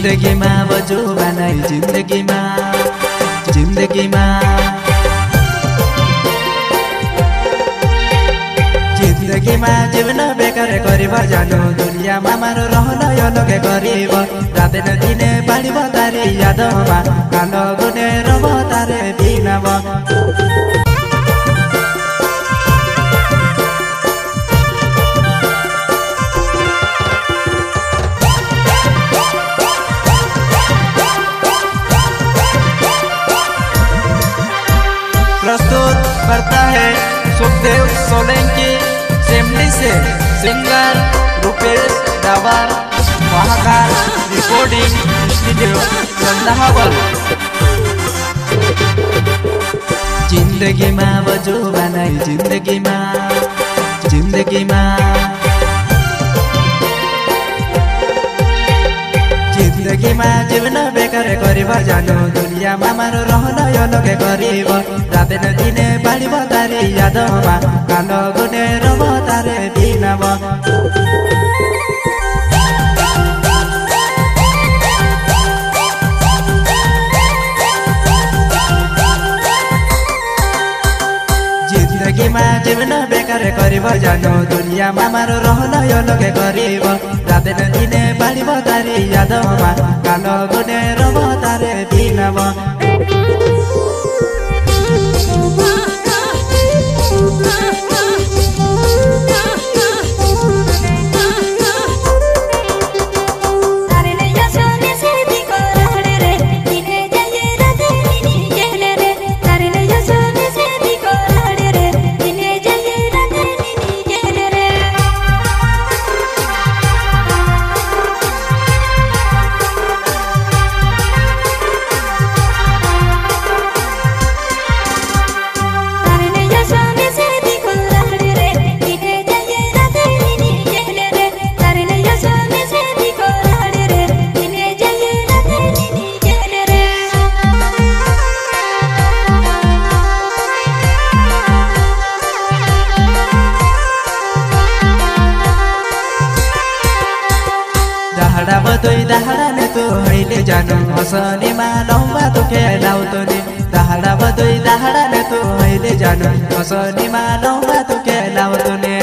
जिंदगी मा बजो बनाई जिंदगी मा जिंदगी मा जीवन बेकार करिब जानु दुनिया मा मारो रहन यो लगे करिब रात न दिने बाड़ीब तारे यादमा कान गुने रब तारे बिनाब प्रस्तुत करता है सुखदेव सोलंकी सेमली से singer Rupesh Dawar Mahakal recording studio चंदाहावल। जिंदगी मा बजो बनाई जिंदगी मा जिंदगी मा जीवन बेकार करिब जानु दुनिया मा मारो रहन यो लगे करिब रात न दिने बाड़ीब तारे यादमा कान गुने रब तारे बिनाब जिंदगी मा जीवन बेकार करिब जानु दुनिया मा मारो रहन यो लगे करिब रात न दिने बाड़ीब तारे यादमा कान गुने रब तारे बिनाब दाहड़ा बदोई दाहड़ा ने तो हईले जानु हसनी मा लम्बा तो खेलाउ तो ने दाहड़ा बदोई दाहड़ा ने तो हईले जानु हसनी मा लम्बा तो खेलाउ तो ने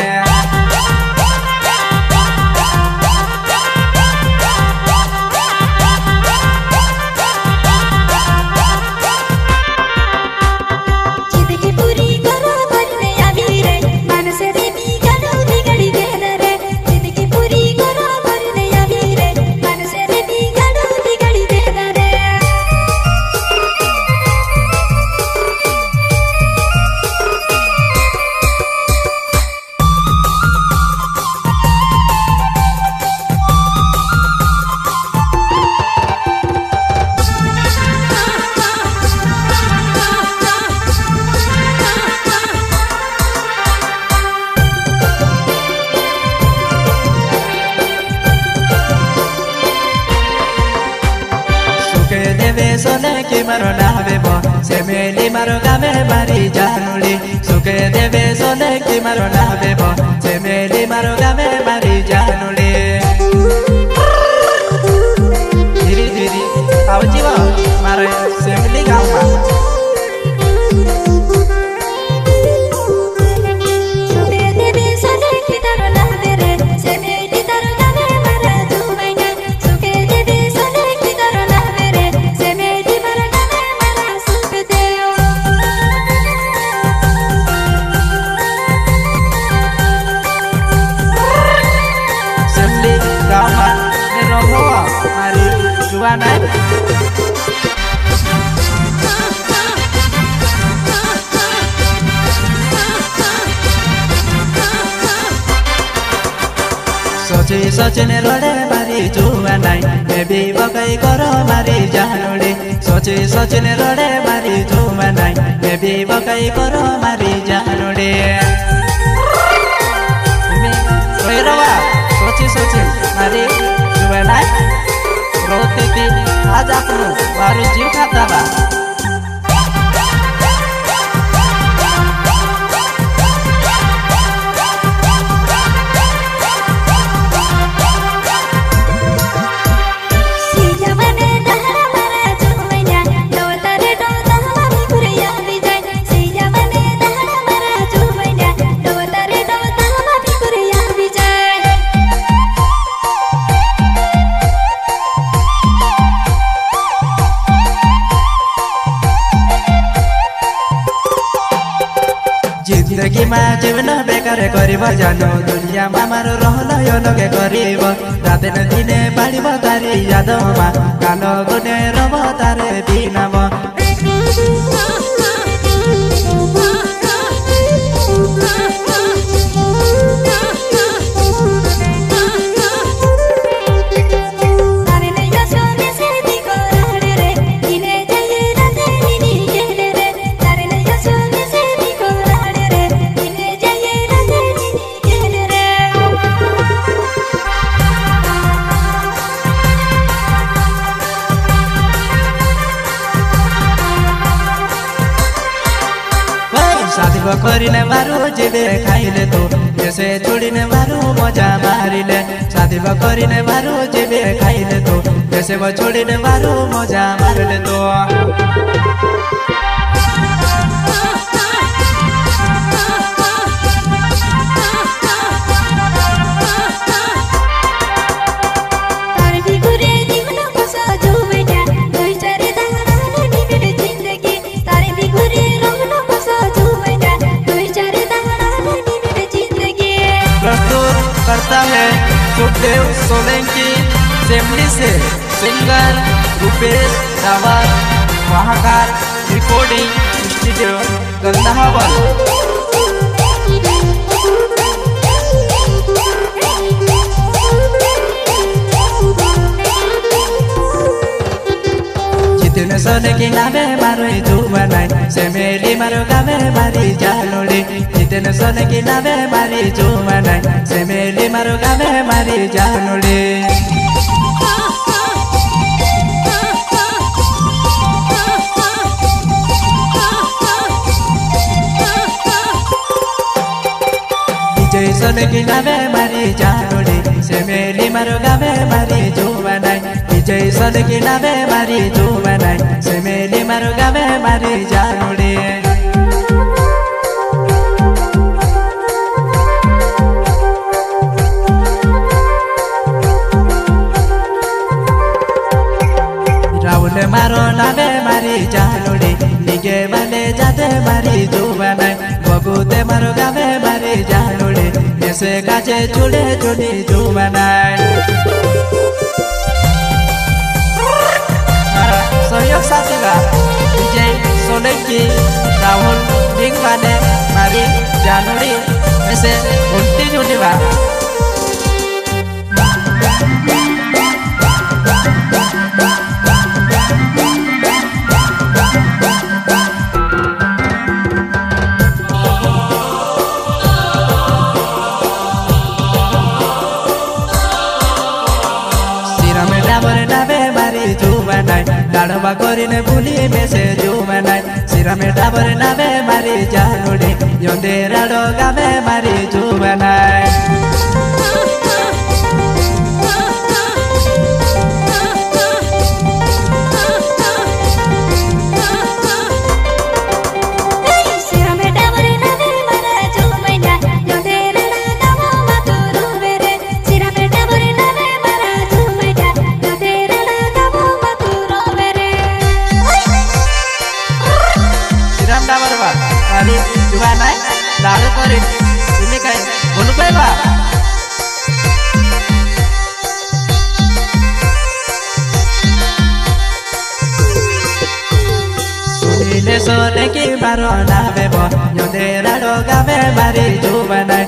सोने की मारो नावे बो सेमेली मारो गामे मारी जानुली सुखे देवे सोने की मारो नावे बो सेमेली मारो गामे मारी जानुली धीरे धीरे आओ जीवा मारे सेमेली गाँव सोचे सोचने रोडे मारी जुआ नाई बेबी बकई करो मारी जानुले सोचे सोचने रोडे मारी जुआ नाई बेबी बकई करो मारी जानुले सोचे सोचे मारी जुआ नाई रोते थी आज आपनो बारू जीव खाता बा सीधा ମା ଜୀବନ ବେକାର କରିବ ଜାନ ଦୁନିଆ ମାମାର ରହଲ ଲଗେ କରିବ ରାତେ ଦିନେ ପାଳିବ ତାରି ଯାଦ ମା କାଲ ଗୁନେ ରବ ତାରେ ବିନାମ शादी करने बारू जेबे खाइले तो जैसे छोड़ने बारू मजा मारिले शादी करने बारू जेबे खाइले तो जैसे वो छोड़ने बारू मजा मारिले तो करता है सुखदेव सोलंकी सेमली से singer Rupesh Rawat Mahakal recording studio Gandhawal जितने सोने की नामे मारो जुबानाई से मेली मारो गावे मारी जालोड़ी जितने सोने की नामे मारी जुबानाई से मेली मारो गावे मारी जालोड़ी विजय सोने की नामे मारी जालोड़ी से मेली मारो गावे मारी जुबानाई विजय सोने की नामे मारी जुबानाई से मेली मारो गावे मारी जालोड़ी रावण मारो नामे मारी जालोड़ी निगे वाले जाते मारी जुबानाई बगुते मारो गावे मारी जालोड़ी ऐसे गाचे चुड़े चुड़ी जुबानाई सहयोग साथीगा विजय सोलंकी राहुल डिंगवाने मारी जालोड़ी ऐसे उल्टी जुड़ी बा डाढ़वा करीने भूली बेसे जुबानाई सिरा में डाबर नामे मारी जालोड़ी योंदे राडो गावे मारी जुबानाई मारी जुबानाई डाढ़ो करी ini kayak bolu beba Sune sone ki baro na bebo yonde rado gabe mari jubanaई